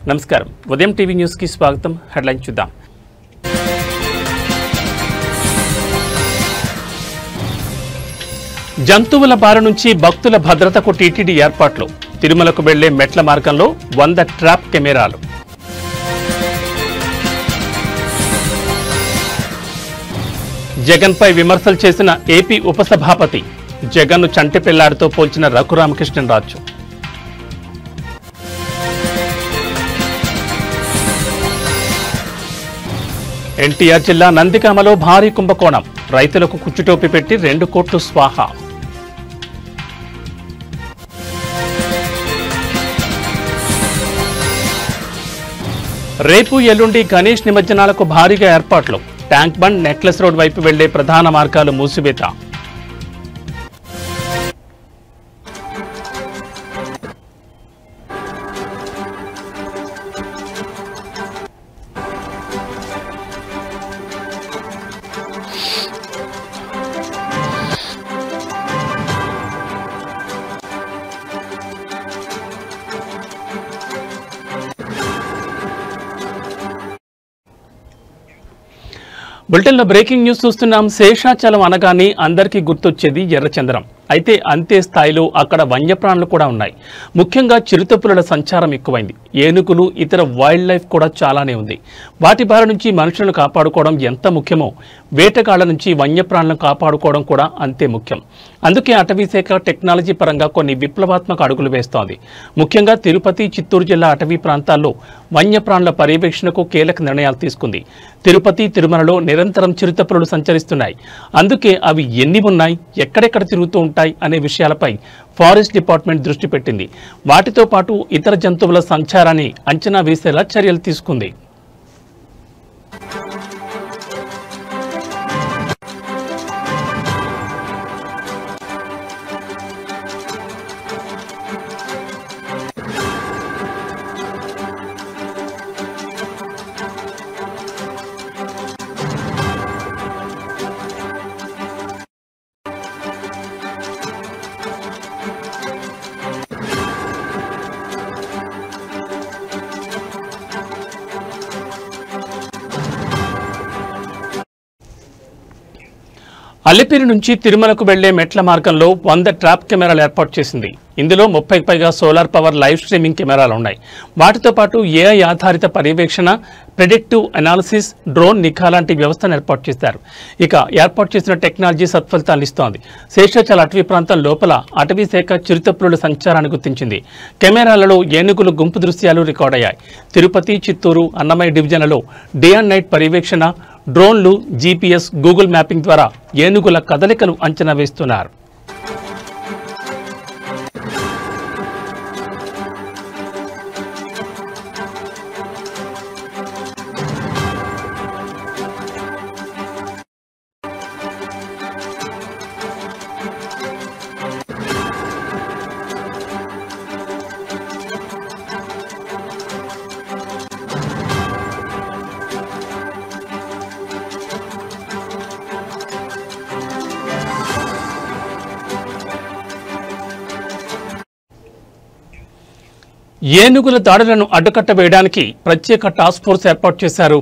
నమస్కారం. ఉదయం TV news కి స్వాగతం. హెడ్లైన్ చూద్దాం. జంతువుల బారి నుంచి భక్తుల భద్రతకు టీటీడీ ఏర్పాట్లు. తిరుమలకు వెళ్లే మెట్ల మార్గంలో 100 ట్రాప్ కెమెరాలు. జగన్పై విమర్శలు చేసిన ఏపీ ఉపసభాపతి. జగన్ను చంటి పిల్లాడితో పోల్చిన రఘురామకృష్ణరాజు. ఎన్టీఆర్ జిల్లా నందిగామలో భారీ కుంభకోణం. రైతులకు కుచ్చుటోపి పెట్టి 2 కోట్లు స్వాహా. రేపు ఎల్లుండి గణేష్ నిమజ్జనాలకు భారీగా ఏర్పాట్లు. ట్యాంక్ బండ్, నెక్లెస్ రోడ్ వైపు వెళ్లే ప్రధాన మార్గాలు మూసివేత. బులెటిన్లో బ్రేకింగ్ న్యూస్ చూస్తున్నాం. శేషాచలం అనగానే అందరికీ గుర్తొచ్చేది ఎర్రచందనం. అయితే అంతే స్థాయిలో అక్కడ వన్యప్రాణులు కూడా ఉన్నాయి. ముఖ్యంగా చిరుతపులుల సంచారం ఎక్కువైంది. ఏనుగులు, ఇతర వైల్డ్ లైఫ్ కూడా చాలానే ఉంది. వాటి బారి నుంచి మనుషులను కాపాడుకోవడం ఎంత ముఖ్యమో వేటగాళ్ల నుంచి వన్యప్రాణులను కాపాడుకోవడం కూడా అంతే ముఖ్యం. అందుకే అటవీశాఖ టెక్నాలజీ పరంగా కొన్ని విప్లవాత్మక అడుగులు వేస్తోంది. ముఖ్యంగా తిరుపతి, చిత్తూరు జిల్లా అటవీ ప్రాంతాల్లో వన్యప్రాణుల పర్యవేక్షణకు కీలక నిర్ణయాలు తీసుకుంది. తిరుపతి, తిరుమలలో నిరంతరం చిరుతపులులు సంచరిస్తున్నాయి. అందుకే అవి ఎన్ని ఉన్నాయి, ఎక్కడెక్కడ తిరుగుతూ ఉంటాయి అనే విషయాలపై ఫారెస్ట్ డిపార్ట్మెంట్ దృష్టి పెట్టింది. వాటితో పాటు ఇతర జంతువుల సంచారాన్ని అంచనా వేసేలా చర్యలు తీసుకుంది. అలిపిరి నుంచి తిరుమలకు వెళ్లే మెట్ల మార్గంలో 100 ట్రాప్ కెమెరాలు ఏర్పాటు చేసింది. ఇందులో 30కి పైగా సోలార్ పవర్ లైవ్ స్ట్రీమింగ్ కెమెరాలు ఉన్నాయి. వాటితో పాటు ఏఐ ఆధారిత పర్యవేక్షణ, ప్రెడిక్టివ్ అనాలిసిస్, డ్రోన్ నిఘా లాంటి వ్యవస్థను ఏర్పాటు చేశారు. ఇక ఏర్పాటు చేసిన టెక్నాలజీ సత్ఫలితాలు ఇస్తోంది. శేషాచల అటవీ ప్రాంతం లోపల అటవీ శాఖ చిరుతపులుల సంచారాన్ని గుర్తించింది. కెమెరాలలో ఏనుగులు గుంపు దృశ్యాలు రికార్డయ్యాయి. తిరుపతి, చిత్తూరు, అన్నమయ్య డివిజన్లలో డే అండ్ నైట్ పర్యవేక్షణ, డ్రోన్లు, జీపీఎస్, గూగుల్ మ్యాపింగ్ ద్వారా ఏనుగుల కదలికలు అంచనా వేస్తున్నారు. ఏనుగుల దాడులను అడ్డుకట్ట వేయడానికి ప్రత్యేక టాస్క్ ఫోర్స్ ఏర్పాటు చేశారు.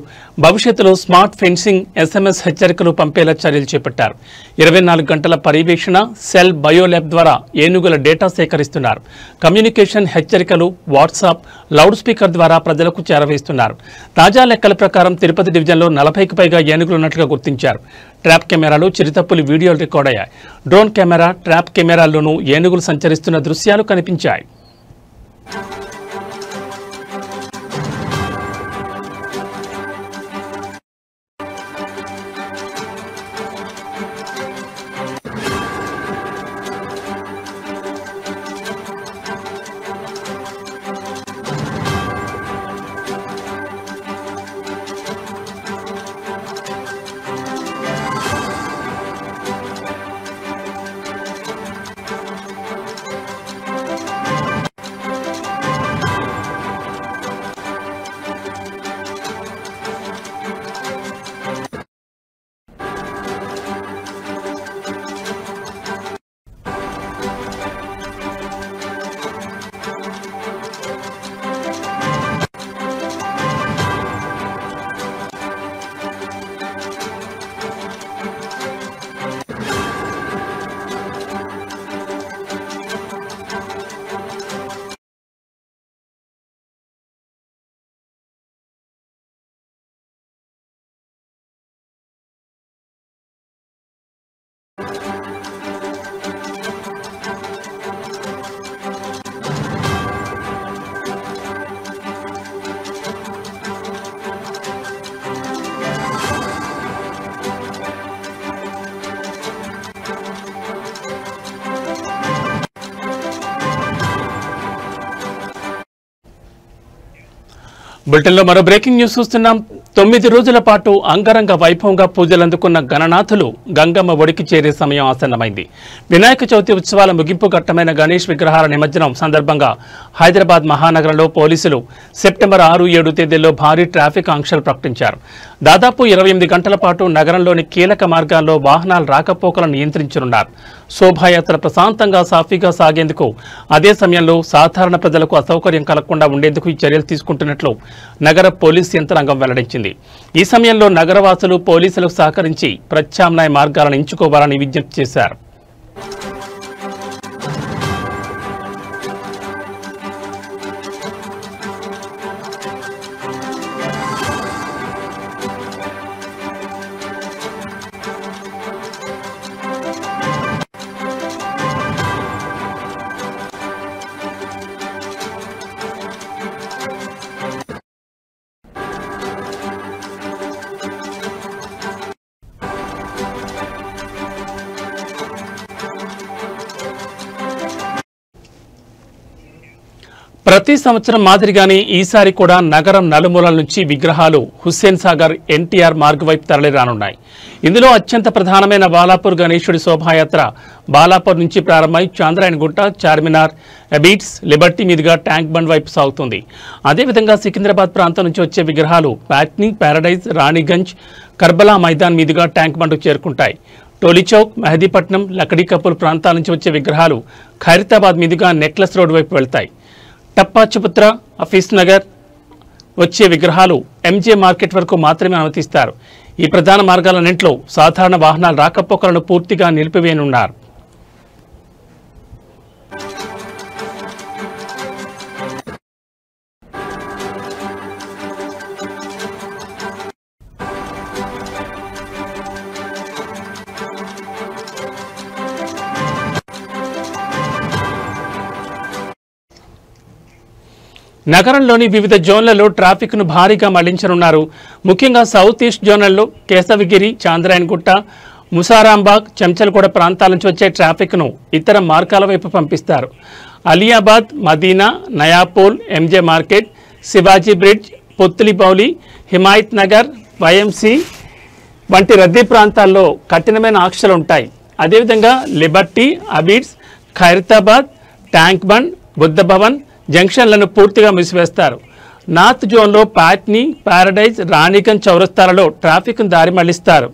భవిష్యత్తులో స్మార్ట్ ఫెన్సింగ్, SMS హెచ్చరికలు పంపేలా చర్యలు చేపట్టారు. 24 గంటల పర్యవేక్షణ, సెల్ బయోల్యాబ్ ద్వారా ఏనుగుల డేటా సేకరిస్తున్నారు. కమ్యూనికేషన్, హెచ్చరికలు వాట్సాప్, లౌడ్ స్పీకర్ ద్వారా ప్రజలకు చేరవేస్తున్నారు. తాజా లెక్కల ప్రకారం తిరుపతి డివిజన్లో 40కి పైగా ఏనుగులు ఉన్నట్లుగా గుర్తించారు. ట్రాప్ కెమెరాలు, చిరుతపులి వీడియోలు రికార్డ్ అయ్యాయి. డ్రోన్ కెమెరా, ట్రాప్ కెమెరాల్లోనూ ఏనుగులు సంచరిస్తున్న దృశ్యాలు కనిపించాయి. బులెటిన్లో మరో బ్రేకింగ్ న్యూస్ చూస్తున్నాం. 9 రోజుల పాటు అంగరంగ వైభవంగా పూజలు అందుకున్న గణనాథులు గంగమ్మ ఒడికి చేరే సమయం ఆసన్నమైంది. వినాయక చవితి ఉత్సవాల ముగింపు ఘట్టమైన గణేష్ విగ్రహాల నిమజ్జనం సందర్భంగా హైదరాబాద్ మహానగరంలో పోలీసులు సెప్టెంబర్ 6, 7 తేదీల్లో భారీ ట్రాఫిక్ ఆంక్షలు ప్రకటించారు. దాదాపు 28 గంటల పాటు నగరంలోని కీలక మార్గాల్లో వాహనాల రాకపోకలను నియంత్రించనున్నారు. శోభాయాత్ర ప్రశాంతంగా సాఫీగా సాగేందుకు, అదే సమయంలో సాధారణ ప్రజలకు అసౌకర్యం కలగకుండా ఉండేందుకు ఈ చర్యలు తీసుకుంటున్నట్లు నగర పోలీస్ యంత్రాంగం వెల్లడించింది. ఈ సమయంలో నగరవాసులు పోలీసులకు సహకరించి ప్రత్యామ్నాయ మార్గాలను ఎంచుకోవాలని విజ్ఞప్తి చేశారు. ప్రతి సంవత్సరం మాదిరిగానే ఈసారి కూడా నగరం నలుమూలల నుంచి విగ్రహాలు హుస్సేన్ సాగర్ ఎన్టీఆర్ మార్గ్ వైపు తరలిరానున్నాయి. ఇందులో అత్యంత ప్రధానమైన బాలాపూర్ గణేశుడి శోభాయాత్ర బాలాపూర్ నుంచి ప్రారంభమై చాంద్రాయణగుట్ట, చార్మినార్, అబీట్స్, లిబర్టీ మీదుగా ట్యాంక్ బండ్ వైపు సాగుతుంది. అదేవిధంగా సికింద్రాబాద్ ప్రాంతం నుంచి వచ్చే విగ్రహాలు ప్యాట్నీ, ప్యారడైజ్, రాణిగంజ్, కర్బలా మైదాన్ మీదుగా ట్యాంక్ బండ్కు చేరుకుంటాయి. టోలీచౌక్, మెహదీపట్నం, లకడీ కపూర్ ప్రాంతాల నుంచి వచ్చే విగ్రహాలు ఖైరతాబాద్ మీదుగా నెక్లెస్ రోడ్ వైపు వెళ్తాయి. టప్పాచుపుత్ర, హఫీజ్ నగర్ వచ్చే విగ్రహాలు ఎంజే మార్కెట్ వరకు మాత్రమే అనుమతిస్తారు. ఈ ప్రధాన మార్గాలన్నింటిలో సాధారణ వాహనాల రాకపోకలను పూర్తిగా నిలిపివేయనున్నారు. నగరంలోని వివిధ జోన్లలో ట్రాఫిక్ను భారీగా మళ్లించనున్నారు. ముఖ్యంగా సౌత్ ఈస్ట్ జోన్లలో కేశవగిరి, చాంద్రాయణగుట్ట, ముసారాంబాగ్, చెంచల్గూడ ప్రాంతాల నుంచి వచ్చే ట్రాఫిక్ను ఇతర మార్గాల వైపు పంపిస్తారు. Aliabad, Madina, Nayapul, MJ market, Shivaji bridge, Putlibowli, Himayat Nagar, YMC వంటి రద్దీ ప్రాంతాల్లో కఠినమైన ఆంక్షలు ఉంటాయి. అదేవిధంగా లిబర్టీ, అబీడ్స్, ఖైరతాబాద్, ట్యాంక్ బండ్, బుద్ధ భవన్ జంక్షన్లను పూర్తిగా మూసివేస్తారు. నార్త్ జోన్లో ప్యాట్నీ, ప్యారడైజ్, రాణిగంజ్ చౌరస్తాలలో ట్రాఫిక్ను దారి మళ్లిస్తారు.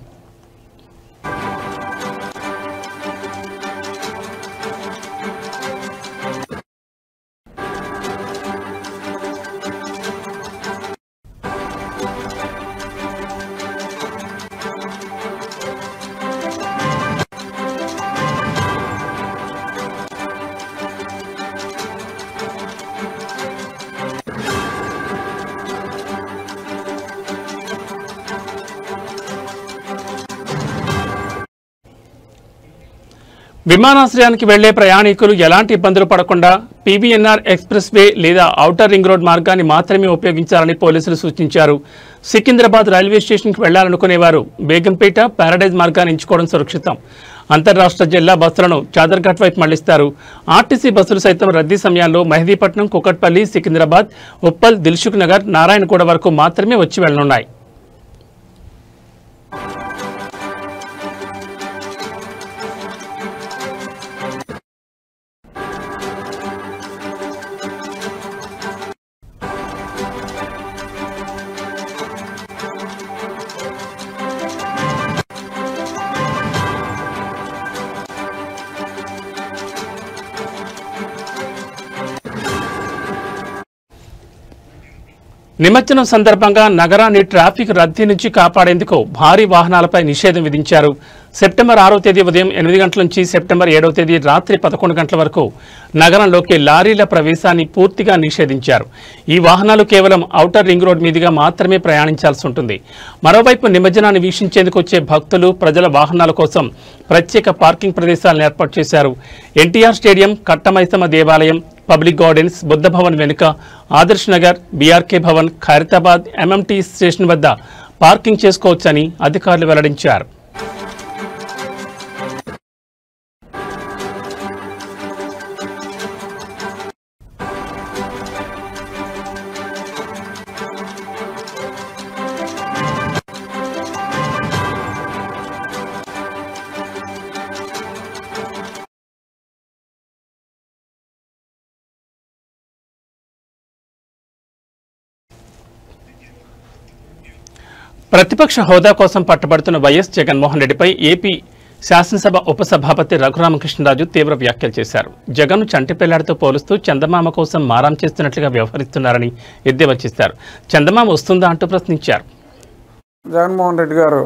విమానాశ్రయానికి వెళ్లే ప్రయాణికులు ఎలాంటి ఇబ్బందులు పడకుండా పీవీఎన్ఆర్ ఎక్స్ప్రెస్ వే లేదా ఔటర్ రింగ్ రోడ్ మార్గాన్ని మాత్రమే ఉపయోగించాలని పోలీసులు సూచించారు. సికింద్రాబాద్ రైల్వే స్టేషన్కి వెళ్లాలనుకునేవారు బేగంపేట, ప్యారడైజ్ మార్గాన్ని ఎంచుకోవడం సురక్షితం. అంతర్రాష్ట్ర జిల్లా బస్సులను చాదర్ఘాట్ వైపు మళ్లిస్తారు. ఆర్టీసీ బస్సులు సైతం రద్దీ సమయాల్లో మెహదీపట్నం, కుకట్పల్లి, సికింద్రాబాద్, ఉప్పల్, దిల్సుఖ్ నగర్, నారాయణగూడ వరకు మాత్రమే వచ్చి వెళ్లనున్నాయి. నిమజ్జనం సందర్భంగా నగరాన్ని ట్రాఫిక్ రద్దీ నుంచి కాపాడేందుకు భారీ వాహనాలపై నిషేధం విధించారు. సెప్టెంబర్ 6వ తేదీ ఉదయం 8 గంటల నుంచి సెప్టెంబర్ 7వ తేదీ రాత్రి 11 గంటల వరకు నగరంలోకి లారీల ప్రవేశాన్ని పూర్తిగా నిషేధించారు. ఈ వాహనాలు కేవలం ఔటర్ రింగ్ రోడ్ మీదుగా మాత్రమే ప్రయాణించాల్సి ఉంటుంది. మరోవైపు నిమజ్జనాన్ని వీక్షించేందుకు వచ్చే భక్తులు, ప్రజల వాహనాల కోసం ప్రత్యేక పార్కింగ్ ప్రదేశాలను ఏర్పాటు చేశారు. ఎన్టీఆర్ స్టేడియం, కట్టమైసమ్మ దేవాలయం, పబ్లిక్ గార్డెన్స్, బుద్ధ భవన్ వెనుక, Adarsh Nagar, BRK Bhavan, Khairatabad MMT station వద్ద పార్కింగ్ చేసుకోవచ్చని అధికారులు వెల్లడించారు. ప్రతిపక్ష హోదా కోసం పట్టుబడుతున్న వైఎస్ జగన్మోహన్ రెడ్డిపై ఏపీ శాసనసభ ఉపసభాపతి రఘురామకృష్ణరాజు తీవ్ర వ్యాఖ్యలు చేశారు. జగన్ను చంటిపిల్లాడితో పోలుస్తూ చందమామ కోసం మారం చేస్తున్నట్లుగా వ్యవహరిస్తున్నారని ఎద్దేవా చేశారు. చందమామ వస్తుందా అంటూ ప్రశ్నించారు. జగన్మోహన్ రెడ్డి గారు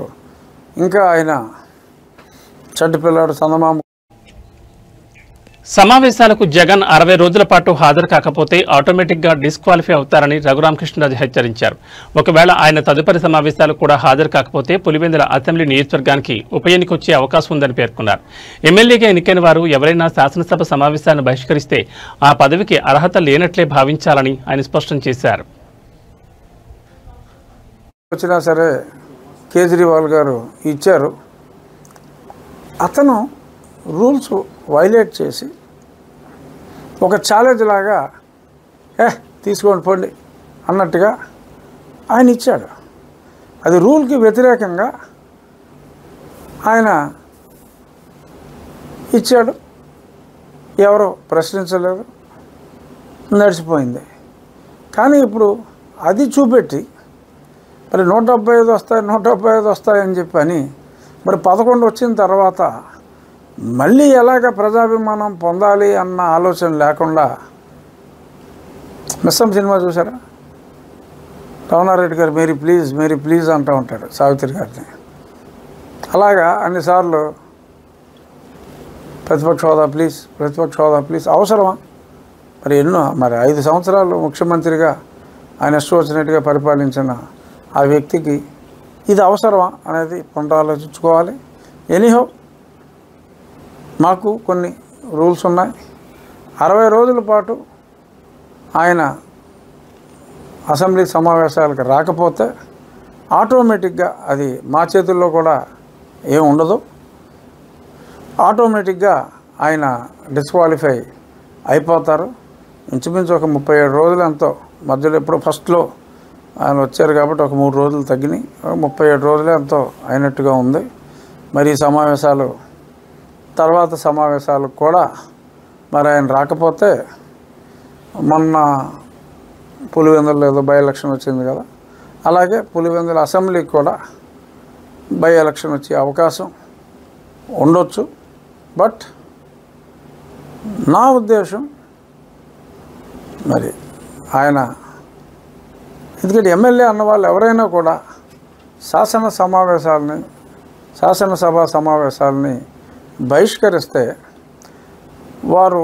ఇంకా ఆయన చంటిపిల్లాడు చందమామ సమావేశాలకు జగన్ 60 రోజుల పాటు హాజరు కాకపోతే ఆటోమేటిక్గా డిస్క్వాలిఫై అవుతారని రఘురామకృష్ణరాజు హెచ్చరించారు. ఒకవేళ ఆయన తదుపరి సమావేశాలకు కూడా హాజరు కాకపోతే పులివెందుల అసెంబ్లీ నియోజకవర్గానికి ఉప ఎన్నిక వచ్చే అవకాశం ఉందని పేర్కొన్నారు. ఎమ్మెల్యేగా ఎన్నికైన వారు ఎవరైనా శాసనసభ సమావేశాలను బహిష్కరిస్తే ఆ పదవికి అర్హత లేనట్లే భావించాలని ఆయన స్పష్టం చేశారు. వచ్చినా సరే కేజ్రీవాల్ గారు ఇచ్చారు. అతను రూల్స్ వైలేట్ చేసి ఒక ఛాలెంజ్ లాగా తీసుకోండి పోండి అన్నట్టుగా ఆయన ఇచ్చాడు. అది రూల్కి వ్యతిరేకంగా ఆయన ఇచ్చాడు. ఎవరో ప్రశ్నించలేదు, నడిచిపోయింది. కానీ ఇప్పుడు అది చూపెట్టి మరి 175 వస్తాయి 175 వస్తాయని చెప్పని మరి 11 వచ్చిన తర్వాత మళ్ళీ ఎలాగ ప్రజాభిమానం పొందాలి అన్న ఆలోచన లేకుండా మిస్సం సినిమా చూసారా? రమణారెడ్డి గారు మేరీ ప్లీజ్ అంటూ ఉంటాడు సావిత్రి గారిని. అలాగా అన్నిసార్లు ప్రతిపక్ష హోదా ప్లీజ్ అవసరమా? మరి 5 సంవత్సరాలు ముఖ్యమంత్రిగా ఆయన ఇష్టం వచ్చినట్టుగా పరిపాలించిన ఆ వ్యక్తికి ఇది అవసరమా అనేది పునరాలోచించుకోవాలి. ఎనీహౌ మాకు కొన్ని రూల్స్ ఉన్నాయి. 60 రోజుల పాటు ఆయన అసెంబ్లీ సమావేశాలకు రాకపోతే ఆటోమేటిక్గా అది మా చేతుల్లో కూడా ఏం ఉండదు. ఆటోమేటిక్గా ఆయన డిస్క్వాలిఫై అయిపోతారు. ఇంచుమించు ఒక 37 రోజులు ఎంతో మధ్యలో ఎప్పుడో ఫస్ట్లో ఆయన వచ్చారు కాబట్టి ఒక 3 రోజులు తగ్గినాయి. 37 రోజులే ఎంతో అయినట్టుగా ఉంది. మరి ఈ సమావేశాలు తర్వాత సమావేశాలకు కూడా మరి ఆయన రాకపోతే మొన్న పులివెందులు ఏదో బై ఎలక్షన్ వచ్చింది కదా, అలాగే పులివెందుల అసెంబ్లీకి కూడా బై ఎలక్షన్ వచ్చే అవకాశం ఉండొచ్చు. బట్ నా ఉద్దేశం మరి ఆయన ఎందుకంటే ఎమ్మెల్యే అన్న వాళ్ళు ఎవరైనా కూడా శాసనసభ సమావేశాలని బహిష్కరిస్తే వారు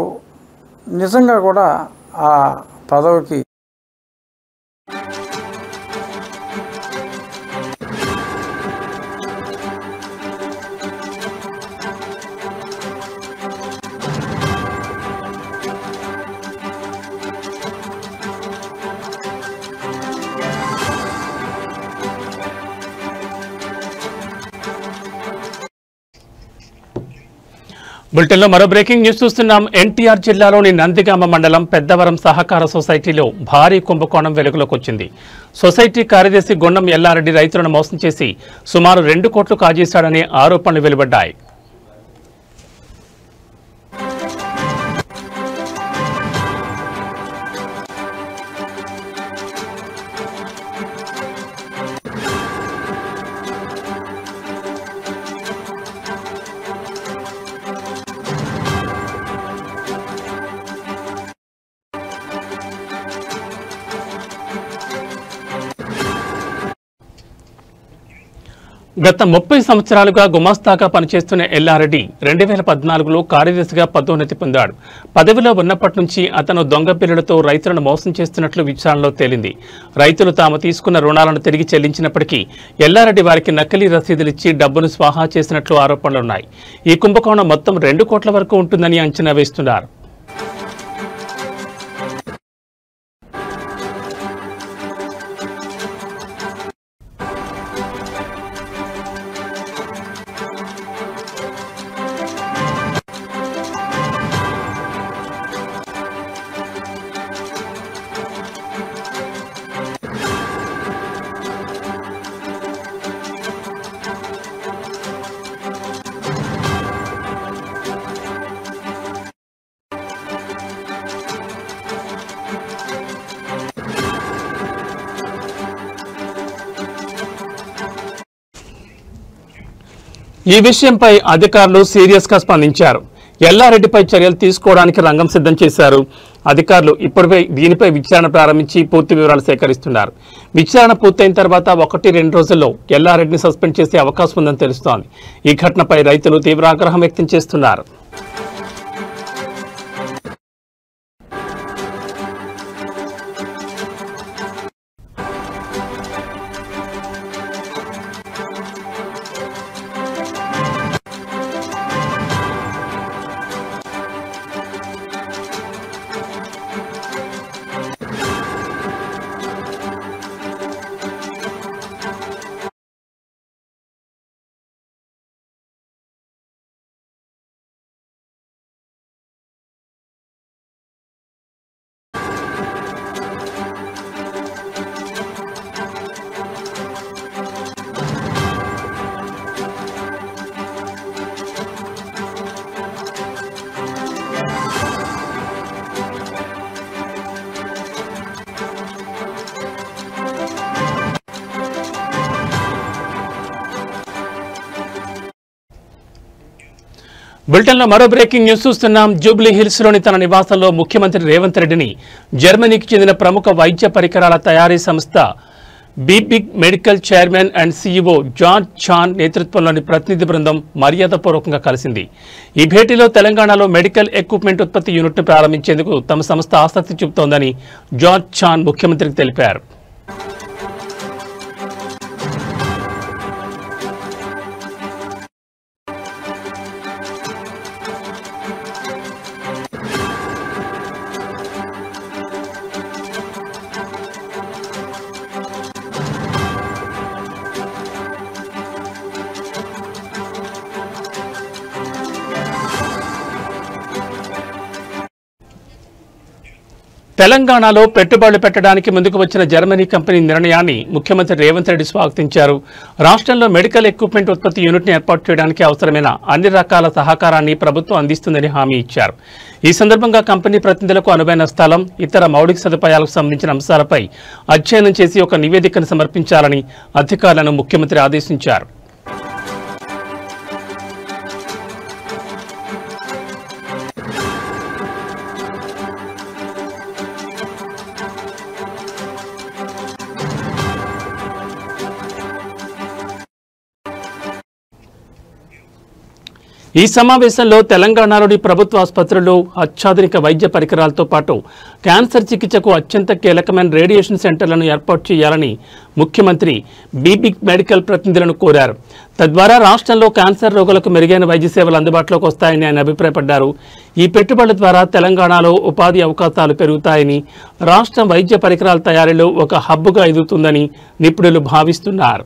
నిజంగా కూడా ఆ పదవికి బులెటిన్లో మరో బ్రేకింగ్ న్యూస్ చూస్తున్నాం. ఎన్టీఆర్ జిల్లాలోని నందిగామ మండలం పెద్దవరం సహకార సొసైటీలో భారీ కుంభకోణం వెలుగులోకి వచ్చింది. సొసైటీ కార్యదర్శి గుండం ఎల్లారెడ్డి రైతులను మోసం చేసి సుమారు 2 కోట్లు కాజేశాడనే ఆరోపణలు వెలువడ్డాయి. గత 30 సంవత్సరాలుగా గుమాస్తాగా పనిచేస్తున్న ఎల్లారెడ్డి 2014లో కార్యదర్శిగా పదోన్నతి పొందాడు. పదవిలో ఉన్నప్పటి నుంచి అతను దొంగ బిల్లులతో రైతులను మోసం చేస్తున్నట్లు విచారణలో తేలింది. రైతులు తాము తీసుకున్న రుణాలను తిరిగి చెల్లించినప్పటికీ ఎల్లారెడ్డి వారికి నకిలీ రసీదులిచ్చి డబ్బును స్వాహా చేసినట్లు ఆరోపణలున్నాయి. ఈ కుంభకోణం మొత్తం 2 కోట్ల వరకు ఉంటుందని అంచనా వేస్తున్నారు. ఈ విషయంపై అధికారులు సీరియస్ గా స్పందించారు. ఎల్లారెడ్డిపై చర్యలు తీసుకోవడానికి రంగం సిద్ధం చేశారు. అధికారులు ఇప్పటిపై దీనిపై విచారణ ప్రారంభించి పూర్తి వివరాలు సేకరిస్తున్నారు. విచారణ పూర్తయిన తర్వాత 1-2 రోజుల్లో ఎల్లారెడ్డిని సస్పెండ్ చేసే అవకాశం ఉందని తెలుస్తోంది. ఈ ఘటనపై రైతులు తీవ్ర ఆగ్రహం వ్యక్తం చేస్తున్నారు. బులెటిన్లో మరో బ్రేకింగ్ న్యూస్ చూస్తున్నాం. జూబ్లీ హిల్స్లోని తన నివాసంలో ముఖ్యమంత్రి రేవంత్ రెడ్డిని జర్మనీకి చెందిన ప్రముఖ వైద్య పరికరాల తయారీ సంస్థ బీబిగ్ medical chairman and CEO John Chan నేతృత్వంలోని ప్రతినిధి బృందం మర్యాదపూర్వకంగా కలిసింది. ఈ భేటీలో తెలంగాణలో మెడికల్ ఎక్విప్మెంట్ ఉత్పత్తి యూనిట్ను ప్రారంభించేందుకు తమ సంస్థ ఆసక్తి చూపుతోందని జాన్ చాన్ ముఖ్యమంత్రికి తెలిపారు. తెలంగాణలో పెట్టుబడులు పెట్టడానికి ముందుకు వచ్చిన జర్మనీ కంపెనీ నిర్ణయాన్ని ముఖ్యమంత్రి రేవంత్ రెడ్డి స్వాగతించారు. రాష్ట్రంలో మెడికల్ ఎక్విప్మెంట్ ఉత్పత్తి యూనిట్ని ఏర్పాటు చేయడానికి అవసరమైన అన్ని రకాల సహకారాన్ని ప్రభుత్వం అందిస్తుందని హామీ ఇచ్చారు. ఈ సందర్భంగా కంపెనీ ప్రతినిధులకు అనువైన స్థలం, ఇతర మౌలిక సదుపాయాలకు సంబంధించిన అంశాలపై అధ్యయనం చేసి ఒక నివేదికను సమర్పించాలని అధికారులను ముఖ్యమంత్రి ఆదేశించారు. ఈ సమావేశంలో తెలంగాణలోని ప్రభుత్వ ఆసుపత్రుల్లో అత్యాధునిక వైద్య పరికరాలతో పాటు క్యాన్సర్ చికిత్సకు అత్యంత కీలకమైన రేడియేషన్ సెంటర్లను ఏర్పాటు చేయాలని ముఖ్యమంత్రి బీబిగ్ మెడికల్ ప్రతినిధులను కోరారు. తద్వారా రాష్ట్రంలో క్యాన్సర్ రోగులకు మెరుగైన వైద్య సేవలు అందుబాటులోకి వస్తాయని ఆయన అభిప్రాయపడ్డారు. ఈ పెట్టుబడుల ద్వారా తెలంగాణలో ఉపాధి అవకాశాలు పెరుగుతాయని, రాష్ట్రం వైద్య పరికరాల తయారీలో ఒక హబ్గా ఎదుగుతుందని నిపుణులు భావిస్తున్నారు.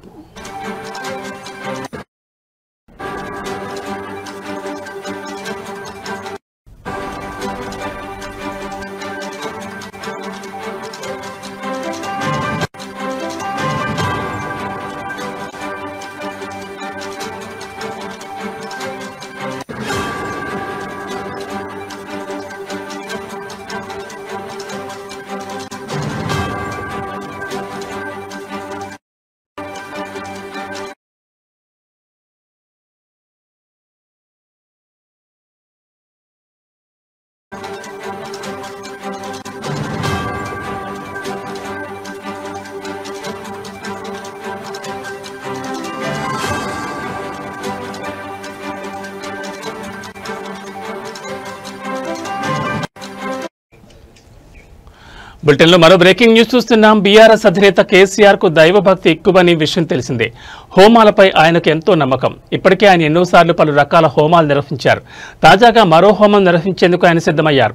బులెటిన్లో మరో బ్రేకింగ్ న్యూస్ చూస్తున్నాం. బీఆర్ఎస్ అధినేత కేసీఆర్ కు దైవభక్తి ఎక్కువని విషయం తెలిసిందే. హోమాలపై ఆయనకు ఎంతో నమ్మకం. ఇప్పటికే ఆయన ఎన్నోసార్లు పలు రకాల హోమాలు నిర్వహించారు. తాజాగా మరో హోమం నిర్వహించేందుకు ఆయన సిద్ధమయ్యారు.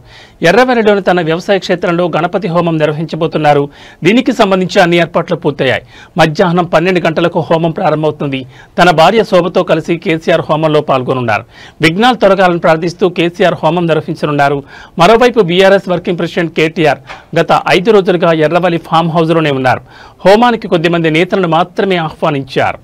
ఎర్రవెల్లిలోని తన వ్యవసాయ క్షేత్రంలో గణపతి హోమం నిర్వహించబోతున్నారు. దీనికి సంబంధించి అన్ని ఏర్పాట్లు పూర్తయ్యాయి. మధ్యాహ్నం 12 గంటలకు హోమం ప్రారంభమవుతుంది. తన భార్య శోభతో కలిసి కేసీఆర్ హోమంలో పాల్గొనున్నారు. విఘ్నాలు తొలగాలని ప్రార్థిస్తూ కేసీఆర్ హోమం నిర్వహించనున్నారు. మరోవైపు బీఆర్ఎస్ వర్కింగ్ ప్రెసిడెంట్ కేటీఆర్ గత 5 రోజులుగా ఎర్రవల్లి ఫామ్ హౌస్లోనే ఉన్నారు. హోమానికి కొద్దిమంది నేతలను మాత్రమే ఆహ్వానించారు.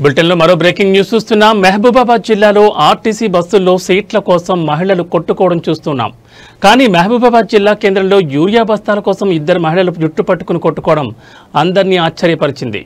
బులెటిన్లో మరో బ్రేకింగ్ న్యూస్ చూస్తున్నాం. మహబూబాబాద్ జిల్లాలో ఆర్టీసీ బస్సుల్లో సీట్ల కోసం మహిళలు కొట్టుకోవడం చూస్తున్నాం. కానీ మహబూబాబాద్ జిల్లా కేంద్రంలో యూరియా బస్తాల కోసం ఇద్దరు మహిళలు జుట్టు పట్టుకుని కొట్టుకోవడం అందరినీ ఆశ్చర్యపరిచింది.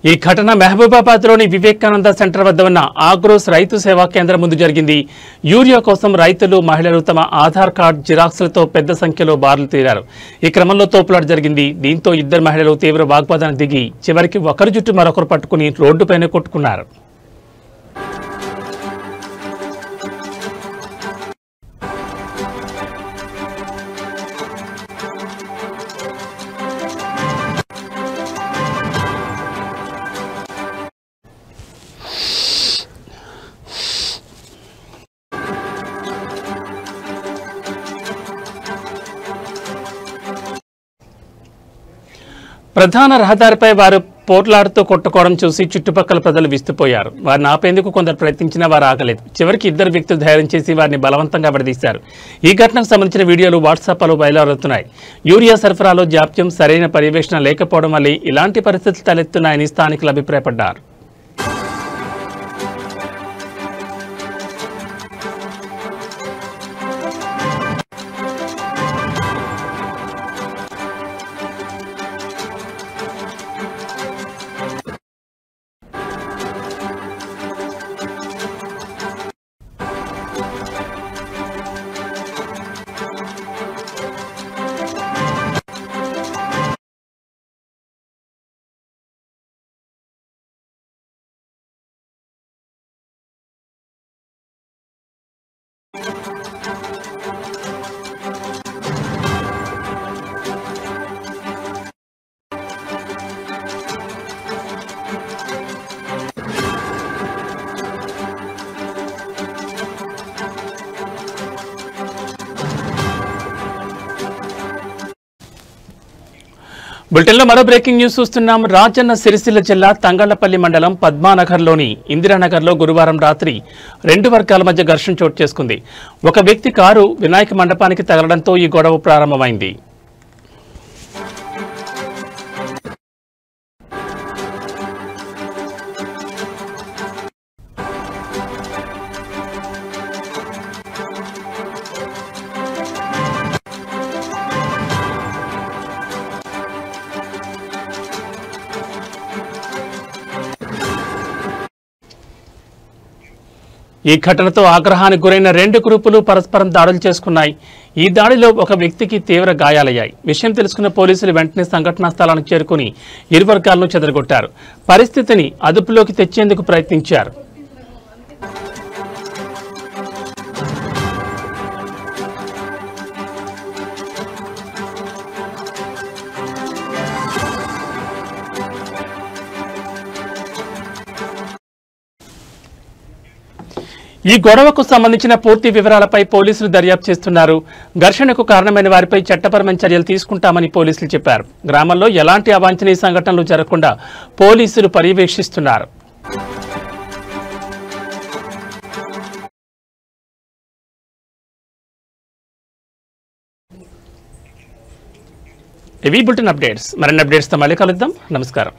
ఈ ఘటన మహబూబాబాద్లోని వివేకానంద సెంటర్ వద్ద ఉన్న ఆగ్రోస్ రైతు సేవా కేంద్రం ముందు జరిగింది. యూరియా కోసం రైతులు, మహిళలు తమ ఆధార్ కార్డు జిరాక్స్లతో పెద్ద సంఖ్యలో బారులు తీరారు. ఈ క్రమంలో తోపులాట జరిగింది. దీంతో ఇద్దరు మహిళలు తీవ్ర వాగ్వాదానికి దిగి చివరికి ఒకరి జుట్టు మరొకరు పట్టుకుని రోడ్డుపైనే కొట్టుకున్నారు. ప్రధాన రహదారిపై వారు పోట్లాడుతూ కొట్టుకోవడం చూసి చుట్టుపక్కల ప్రజలు విస్తుపోయారు. వారిని ఆపేందుకు కొందరు ప్రయత్నించినా వారు ఆగలేదు. చివరికి ఇద్దరు వ్యక్తులు ధైర్యం చేసి వారిని బలవంతంగా విడదీశారు. ఈ ఘటనకు సంబంధించిన వీడియోలు వాట్సాప్లో బయలుదేరుతున్నాయి. యూరియా సరఫరాలో జాప్యం, సరైన పర్యవేక్షణ లేకపోవడం వల్ల ఇలాంటి పరిస్థితులు తలెత్తున్నాయని స్థానికులు అభిప్రాయపడ్డారు. బులెటిన్లో మరో బ్రేకింగ్ న్యూస్ చూస్తున్నాం. రాజన్న సిరిసిల్ల జిల్లా తంగళ్లపల్లి మండలం పద్మానగర్లోని ఇందిరానగర్లో గురువారం రాత్రి రెండు వర్గాల మధ్య ఘర్షణ చోటు చేసుకుంది. ఒక వ్యక్తి కారు వినాయక మండపానికి తగలడంతో ఈ గొడవ ప్రారంభమైంది. ఈ ఘటనతో ఆగ్రహానికి గురైన రెండు గ్రూపులు పరస్పరం దాడులు చేసుకున్నాయి. ఈ దాడిలో ఒక వ్యక్తికి తీవ్ర గాయాలయ్యాయి. విషయం తెలుసుకున్న పోలీసులు వెంటనే సంఘటనా స్థలానికి చేరుకుని ఇరు వర్గాలను చెదరగొట్టారు. పరిస్థితిని అదుపులోకి తెచ్చేందుకు ప్రయత్నించారు. ఈ గొడవకు సంబంధించిన పూర్తి వివరాలపై పోలీసులు దర్యాప్తు చేస్తున్నారు. ఘర్షణకు కారణమైన వారిపై చట్టపరమైన చర్యలు తీసుకుంటామని పోలీసులు చెప్పారు. గ్రామంలో ఎలాంటి అవాంఛనీయ సంఘటనలు జరగకుండా పోలీసులు పర్యవేక్షిస్తున్నారు. ఇవి బులెటిన్ అప్డేట్స్. మరిన్ని అప్డేట్స్తో మళ్ళీ కలుద్దాం. నమస్కారం.